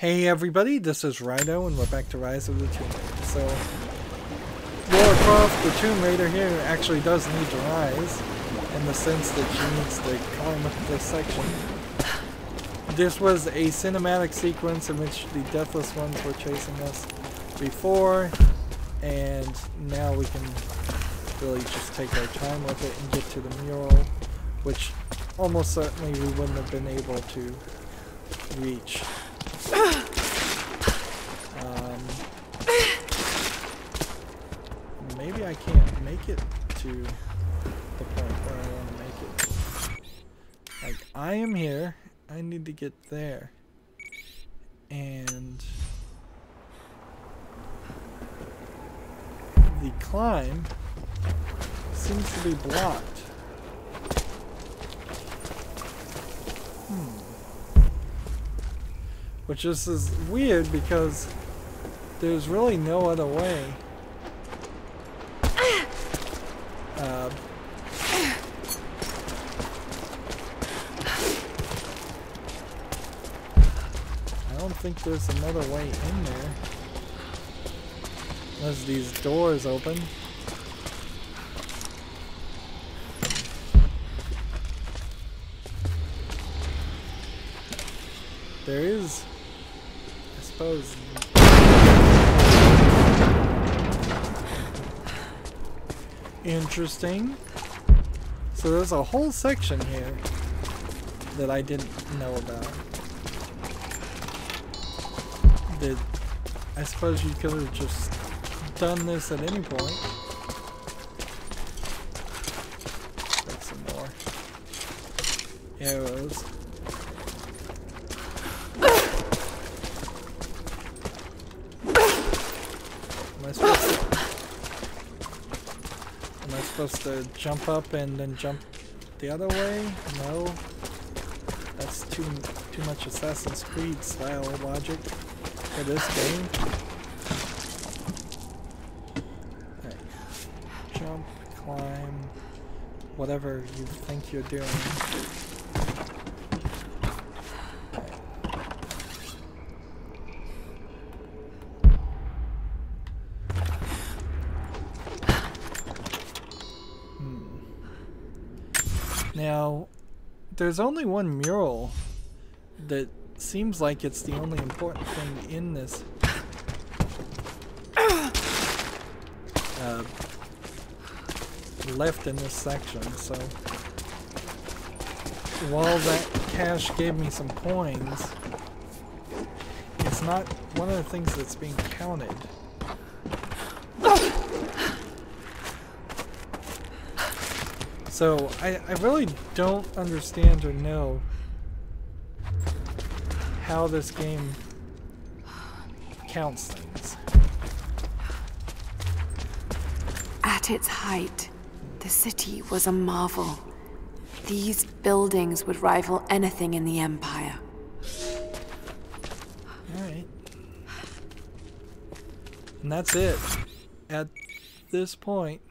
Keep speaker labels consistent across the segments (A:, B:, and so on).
A: Hey everybody, this is Rydo and we're back to Rise of the Tomb Raider. So, Lara Croft, the Tomb Raider here, actually does need to rise, in the sense that she needs to climb up this section. This was a cinematic sequence in which the Deathless ones were chasing us before, and now we can really just take our time with it and get to the mural, which almost certainly we wouldn't have been able to reach. Maybe I can't make it to the point where I want to make it. Like, I am here. I need to get there. And the climb seems to be blocked. Which is weird because there's really no other way. I don't think there's another way in there. Unless these doors open. There is, I suppose. Interesting. So there's a whole section here that I didn't know about. That I suppose you could have just done this at any point. Got some more arrows. Am I supposed to jump up and then jump the other way? No. That's too much Assassin's Creed style logic for this game. Okay. Jump, climb, whatever you think you're doing. Now, there's only one mural that seems like it's the only important thing in this left in this section, so while that cache gave me some coins, it's not one of the things that's being counted. So, I really don't understand or know how this game counts things.
B: At its height, the city was a marvel. These buildings would rival anything in the Empire.
A: Alright. And that's it. At this point.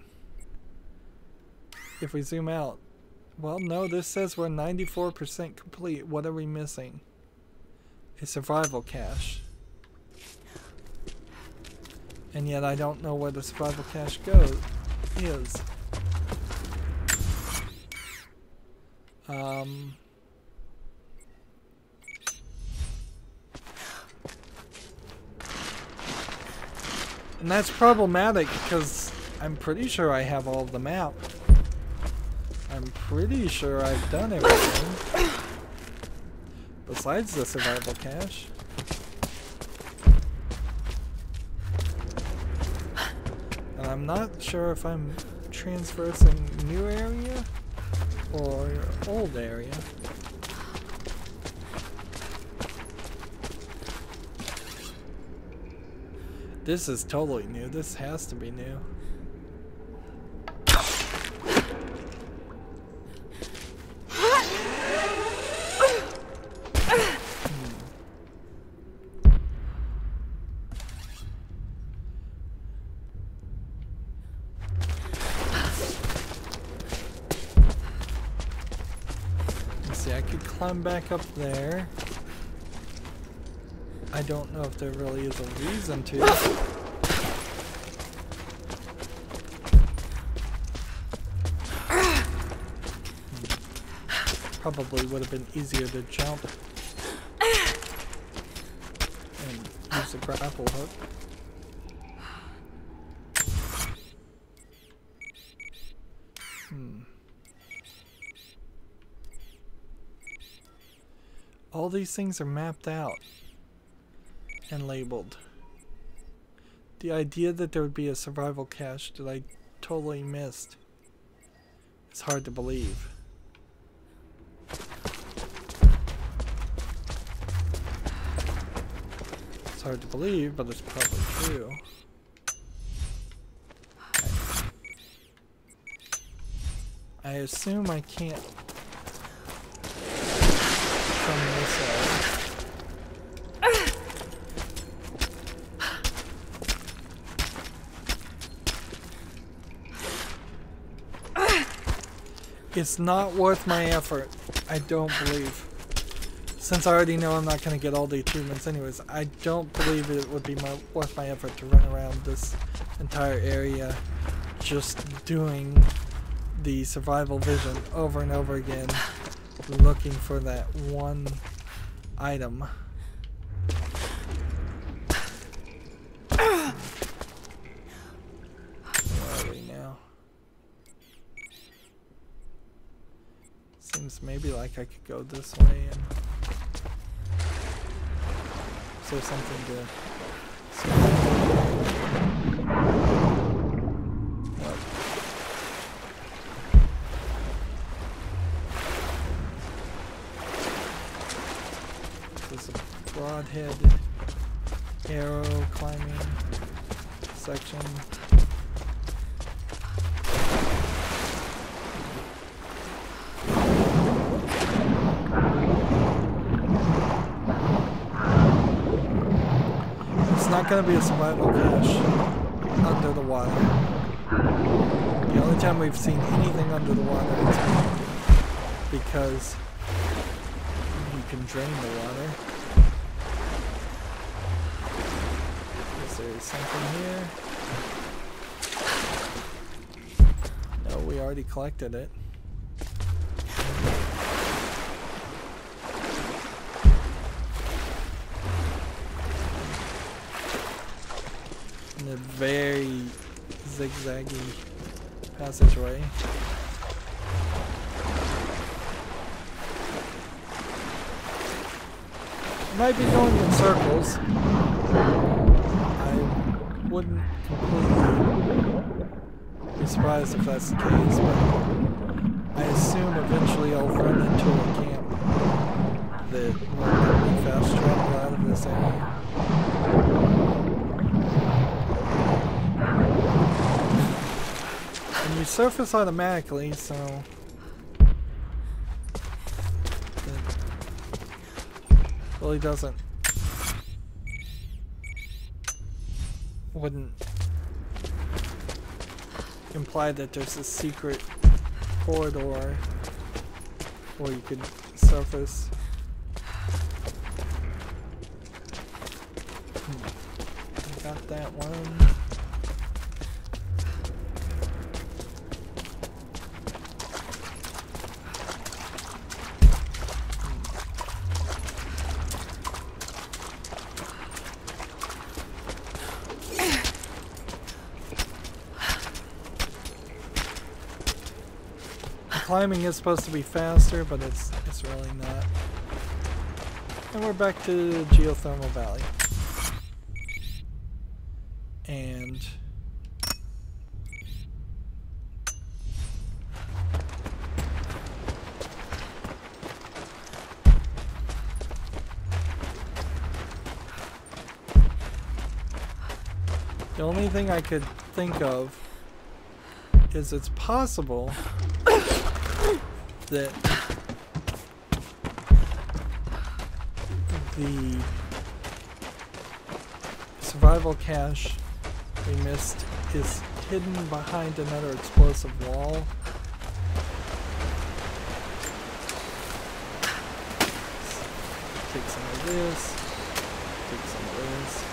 A: If we zoom out, well, no, this says we're 94% complete. What are we missing? A survival cache. And yet I don't know where the survival cache is. And that's problematic because I'm pretty sure I have all of the map. I'm pretty sure I've done everything. Besides the survival cache. And I'm not sure if I'm traversing new area or old area. This is totally new. This has to be new. I could climb back up there. I don't know if there really is a reason to. Probably would have been easier to jump and use the grapple hook. All these things are mapped out and labeled. The idea that there would be a survival cache that I totally missed is hard to believe. It's hard to believe, but it's probably true. I assume I can't come this way. It's not worth my effort, I don't believe. Since I already know I'm not going to get all the achievements anyways, I don't believe it would be worth my effort to run around this entire area just doing the survival vision over and over again, looking for that one item. Where are we now? Seems maybe like I could go this way and... Is there something to... What? There's a broadhead arrow climbing section. Not going to be a survival cache under the water. The only time we've seen anything under the water is because you can drain the water. Is there something here? No, we already collected it. A very zigzaggy passageway. It might be going in circles. I wouldn't completely be surprised if that's the case, but I assume eventually I'll run into a camp that will let me fast travel out of this area. You surface automatically, so it really wouldn't imply that there's a secret corridor where you could surface. I got that one. Climbing is supposed to be faster, but it's really not. And we're back to Geothermal Valley. And the only thing I could think of is it's possible that the survival cache we missed is hidden behind another explosive wall. Take some of this. take some of this.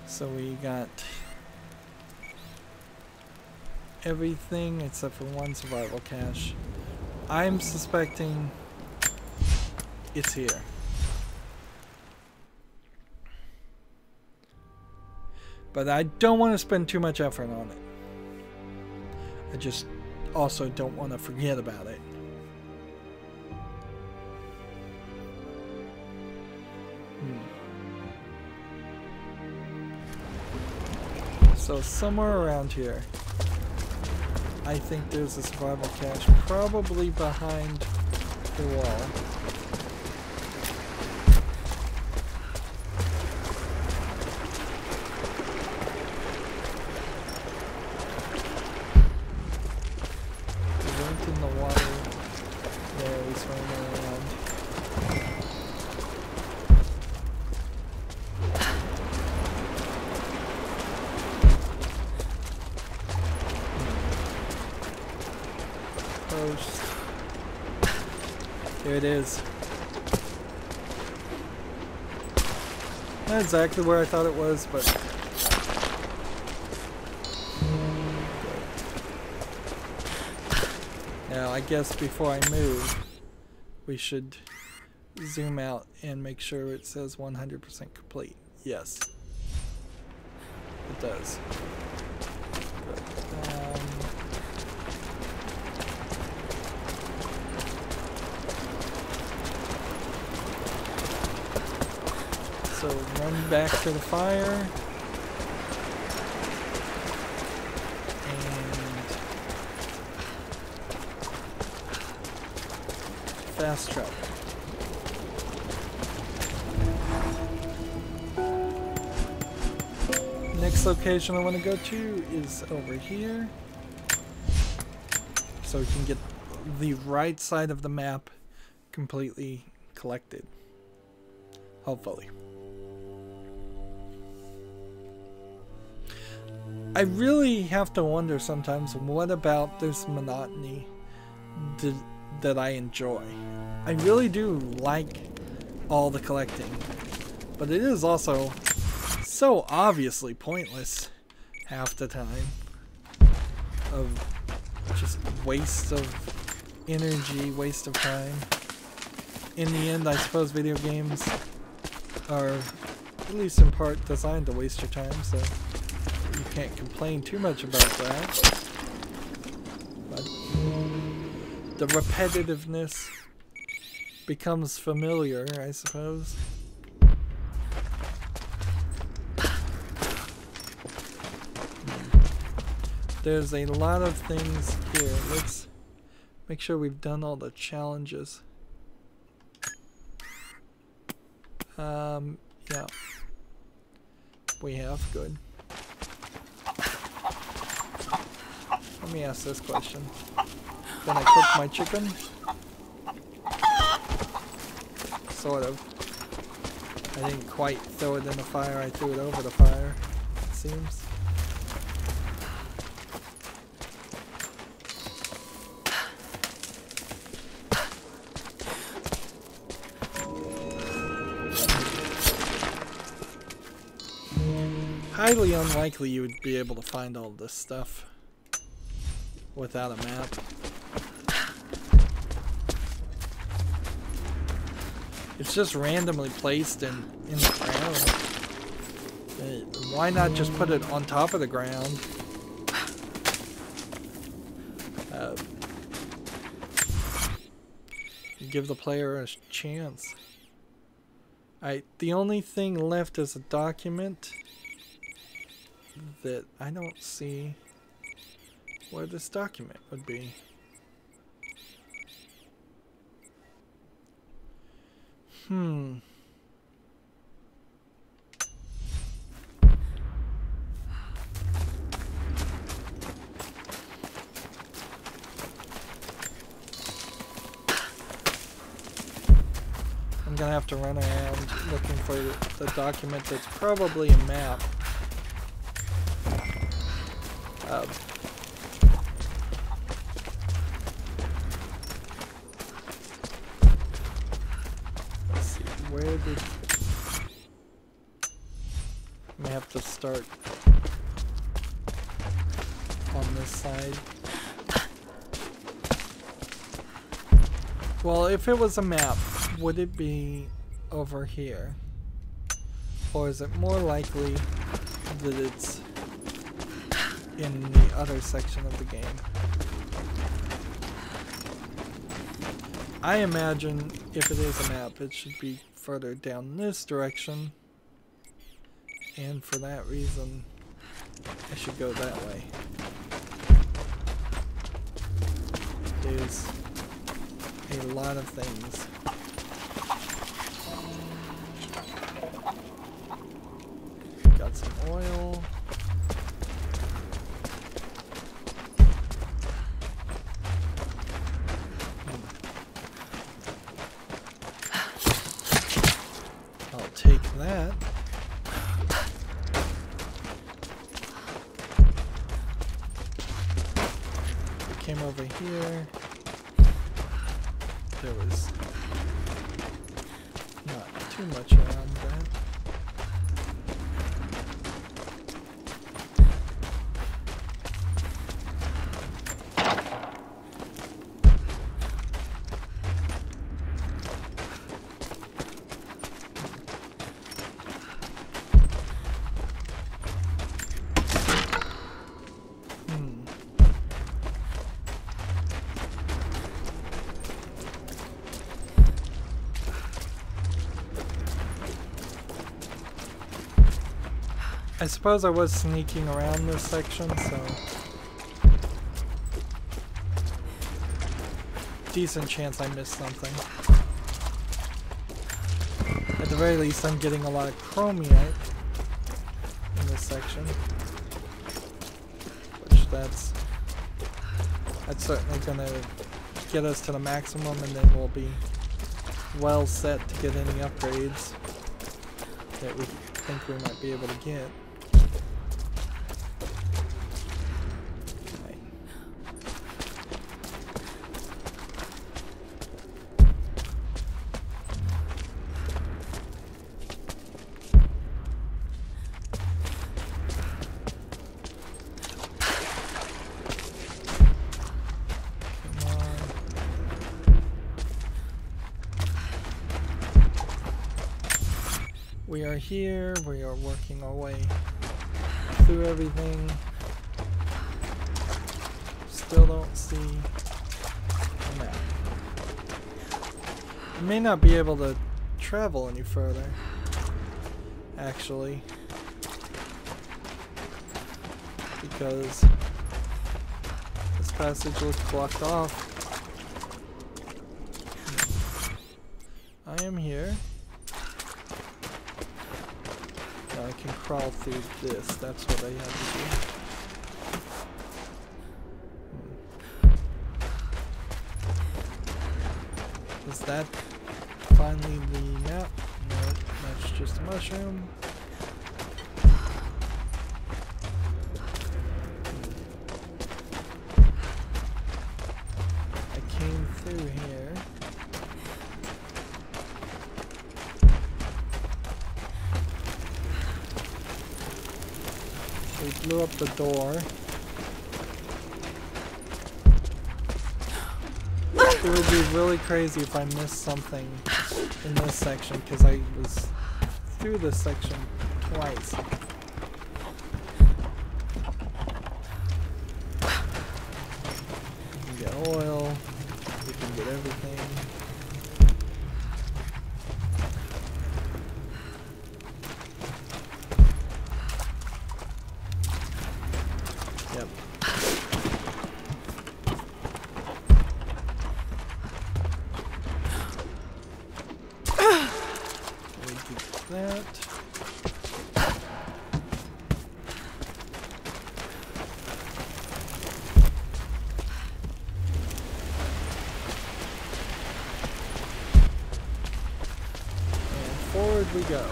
A: So we got everything except for one survival cache. I'm suspecting it's here. But I don't want to spend too much effort on it. I just also don't want to forget about it. So somewhere around here, I think there's a survival cache, probably behind the wall. We went in the water. There, we swam around. Here it is. Not exactly where I thought it was, but now I guess before I move, we should zoom out and make sure it says 100% complete. Yes, it does. Good. So run back to the fire and fast travel. Next location I want to go to is over here, so we can get the right side of the map completely collected, hopefully. I really have to wonder sometimes, what about this monotony that I enjoy? I really do like all the collecting, but it is also so obviously pointless half the time, of just waste of energy, waste of time. In the end, I suppose video games are, at least in part, designed to waste your time, so you can't complain too much about that. But the repetitiveness becomes familiar, I suppose. There's a lot of things here. Let's make sure we've done all the challenges. Yeah. We have, good. Let me ask this question. Can I cook my chicken? Sort of. I didn't quite throw it in the fire, I threw it over the fire, it seems. Highly unlikely you would be able to find all this stuff without a map. It's just randomly placed in the ground. Why not just put it on top of the ground? Give the player a chance. The only thing left is a document that I don't see where this document would be. I'm gonna have to run around looking for the document that's probably a map. Let's see, where did... I may have to start on this side. Well, if it was a map, would it be over here? Or is it more likely that it's in the other section of the game? I imagine if it is a map, it should be further down this direction. And for that reason, I should go that way. There's a lot of things. Got some oil. I'll take that. We came over here. There was not too much around that. I suppose I was sneaking around this section, so decent chance I missed something. At the very least, I'm getting a lot of chromium in this section, which that's certainly gonna get us to the maximum, and then we'll be well set to get any upgrades that we think we might be able to get. We are here, we are working our way through everything. Still don't see a map. I may not be able to travel any further, actually, because this passage looks blocked off. I am here. I can crawl through this, that's what I have to do. Is that finally the map? Nope, that's just a mushroom. I came through here. We blew up the door. It would be really crazy if I missed something in this section, because I was through this section twice. We can get oil, we can get everything. Yep. We do that. forward we go.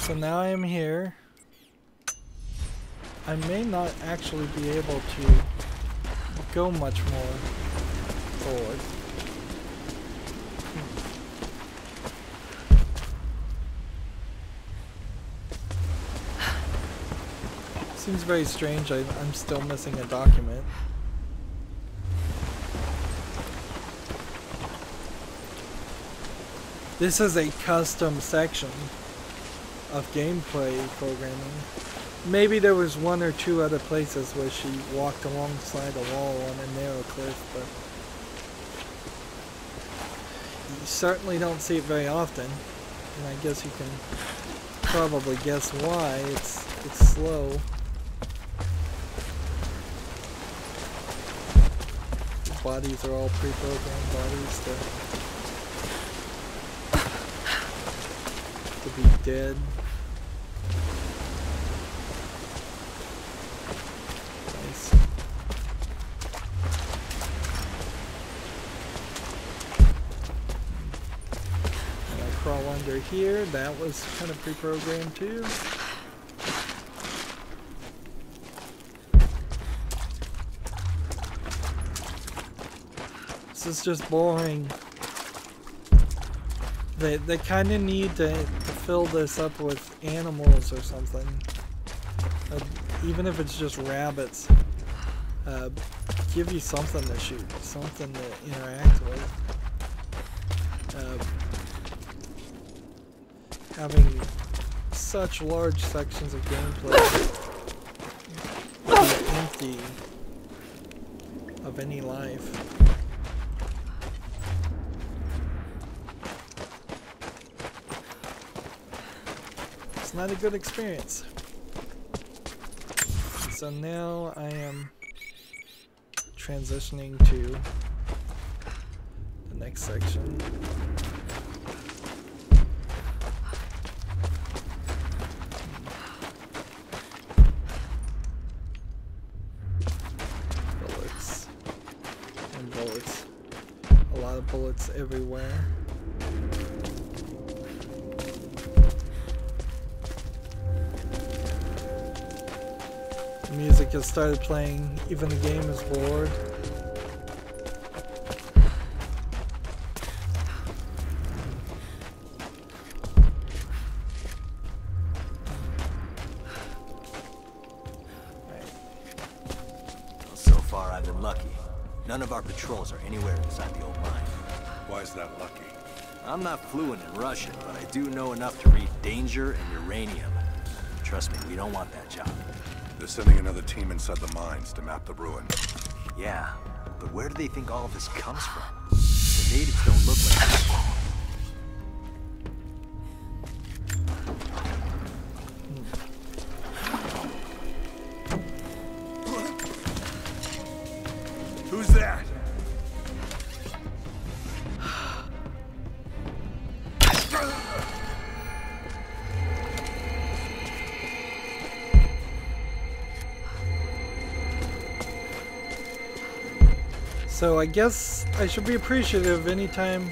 A: So now I am here. I may not actually be able to go much more forward. Seems very strange. I'm still missing a document. This is a custom section of gameplay programming. Maybe there was one or two other places where she walked alongside a wall on a narrow cliff, but you certainly don't see it very often. And I guess you can probably guess why. It's slow. The bodies are all pre-programmed bodies to be dead. Nice. And I crawl under here. That was kind of pre-programmed too. This is just boring. They kind of need to fill this up with animals or something. Even if it's just rabbits. Give you something to shoot, something to interact with. Having such large sections of gameplay be empty of any life. It's not a good experience. So now I am transitioning to the next section. Bullets and bullets. A lot of bullets everywhere. Music has started playing, even the game is bored.
C: Well, so far I've been lucky. None of our patrols are anywhere inside the old mine.
D: Why is that lucky?
C: I'm not fluent in Russian, but I do know enough to read danger and uranium. Trust me, we don't want that job.
D: They're sending another team inside the mines to map the ruin.
C: Yeah, but where do they think all of this comes from? The natives don't look like this.
D: Who's that?
A: So I guess I should be appreciative anytime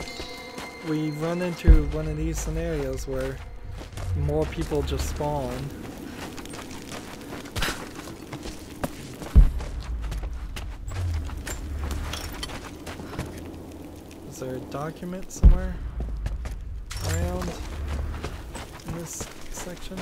A: we run into one of these scenarios where more people just spawn. Is there a document somewhere around in this section?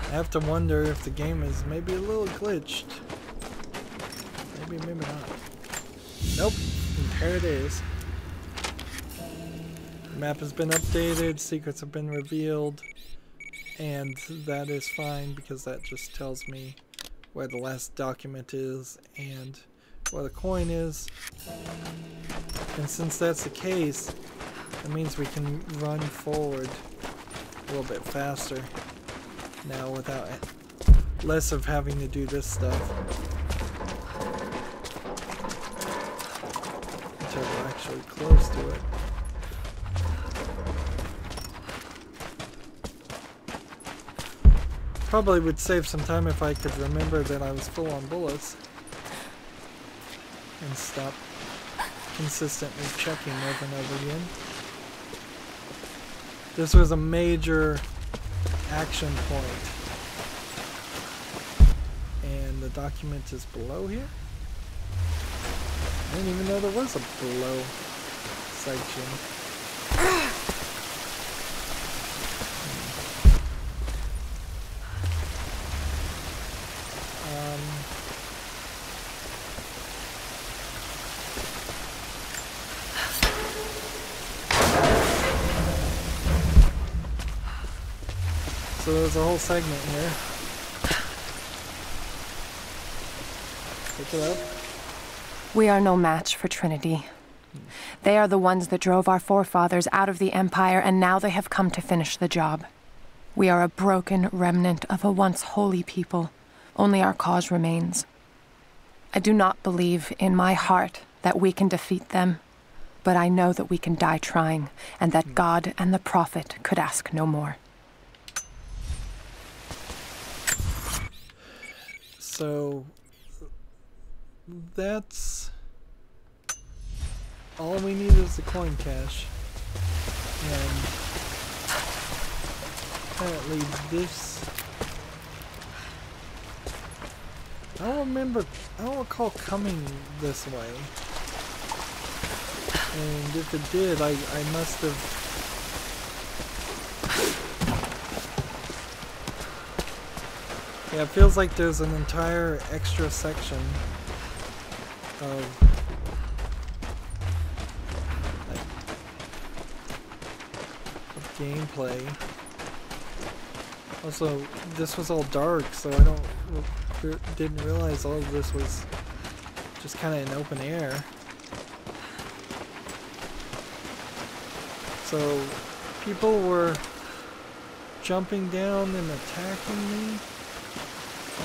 A: I have to wonder if the game is maybe a little glitched. Maybe, maybe not. Nope. There it is. The map has been updated, secrets have been revealed, and that is fine because that just tells me where the last document is and where the coin is. And since that's the case, that means we can run forward a little bit faster now without less of having to do this stuff. Until we're actually close to it. Probably would save some time if I could remember that I was full on bullets and stop consistently checking over and over again. This was a major action point. And the document is below here? I didn't even know there was a below section. So there's a whole segment here. Pick it up.
E: We are no match for Trinity. They are the ones that drove our forefathers out of the Empire, and now they have come to finish the job. We are a broken remnant of a once holy people. Only our cause remains. I do not believe in my heart that we can defeat them, but I know that we can die trying, and that God and the Prophet could ask no more.
A: So that's all we need is the coin cache, and apparently this, I don't recall coming this way, and if it did, I must have yeah, it feels like there's an entire extra section of gameplay. Also, this was all dark, so I didn't realize all of this was just kind of in open air. So people were jumping down and attacking me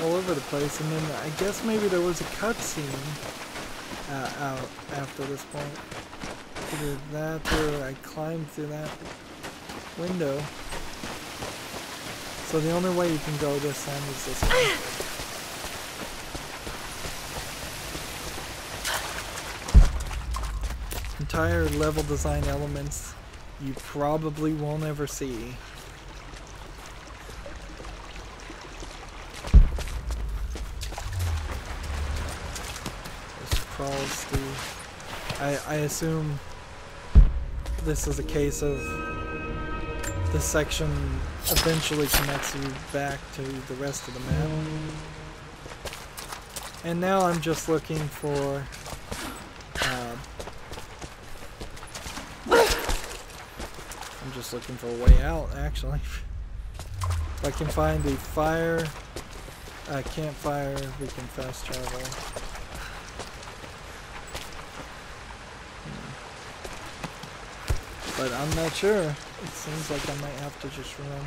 A: all over the place, and then I guess maybe there was a cutscene out after this point. Either that or I climbed through that window. So the only way you can go this time is this way. Entire level design elements you probably won't ever see. Crawls through. I assume this is a case of this section eventually connects you back to the rest of the map. And now I'm just looking for I'm just looking for a way out, actually. If I can find a campfire, we can fast travel. But I'm not sure. It seems like I might have to just run.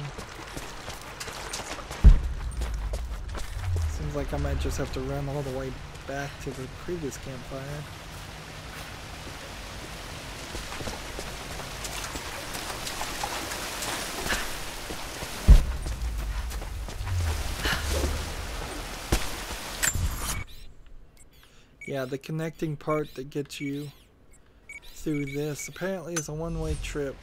A: Seems like I might just have to run all the way back to the previous campfire. Yeah, the connecting part that gets you through this apparently is a one-way trip.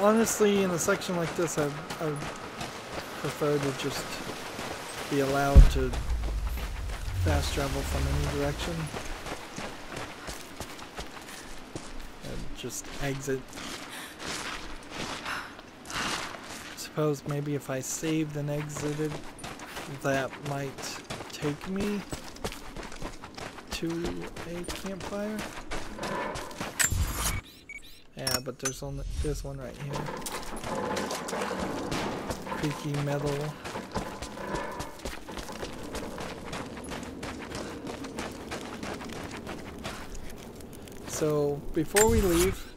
A: Honestly, in a section like this, I would prefer to just be allowed to fast travel from any direction and just exit. Suppose maybe if I saved and exited, that might take me to a campfire. Yeah, but there's one right here. creaky metal. So before we leave,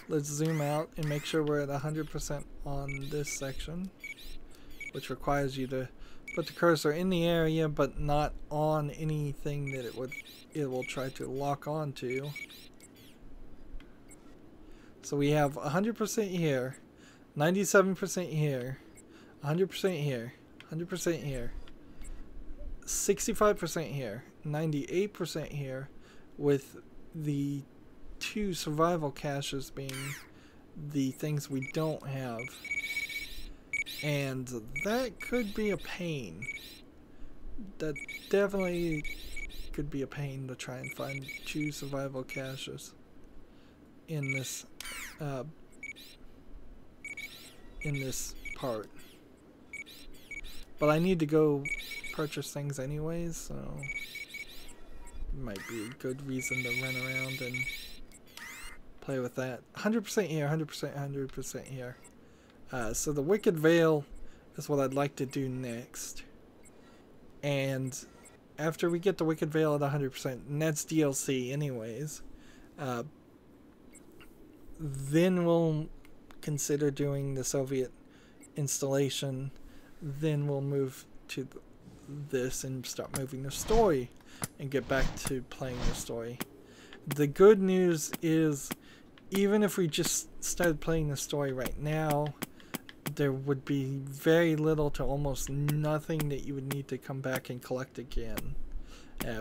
A: let's zoom out and make sure we're at 100% on this section, which requires you to put the cursor in the area but not on anything that it will try to lock onto. So we have 100% here, 97% here, 100% here, 100% here, 65% here, 98% here, with the 2 survival caches being the things we don't have. And that could be a pain. That definitely could be a pain to try and find 2 survival caches in this part. But I need to go purchase things anyways, so it might be a good reason to run around and play with that. 100% here, 100%, 100% here. So the Wicked Veil is what I'd like to do next. And after we get the Wicked Veil at 100%, and that's DLC anyways, then we'll consider doing the Soviet installation. Then we'll move to this and start moving the story and get back to playing the story. The good news is, even if we just started playing the story right now, there would be very little to almost nothing that you would need to come back and collect again.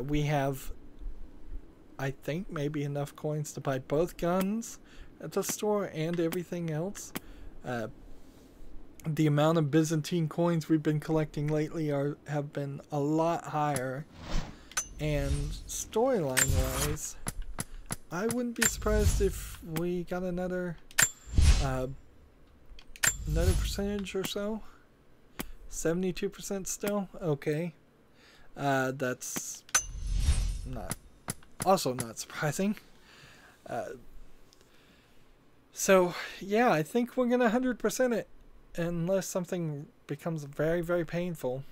A: We have, I think, maybe enough coins to buy both guns at the store and everything else. The amount of Byzantine coins we've been collecting lately have been a lot higher, and storyline wise, I wouldn't be surprised if we got another percentage or so. 72% still. Okay, that's also not surprising. So yeah, I think we're gonna 100% it, unless something becomes very, very painful.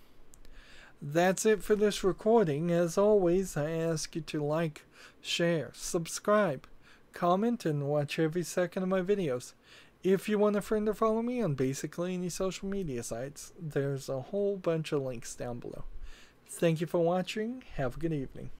A: That's it for this recording. As always, I ask you to like, share, subscribe, comment, and watch every second of my videos. If you want a friend or follow me on basically any social media sites, there's a whole bunch of links down below. Thank you for watching. Have a good evening.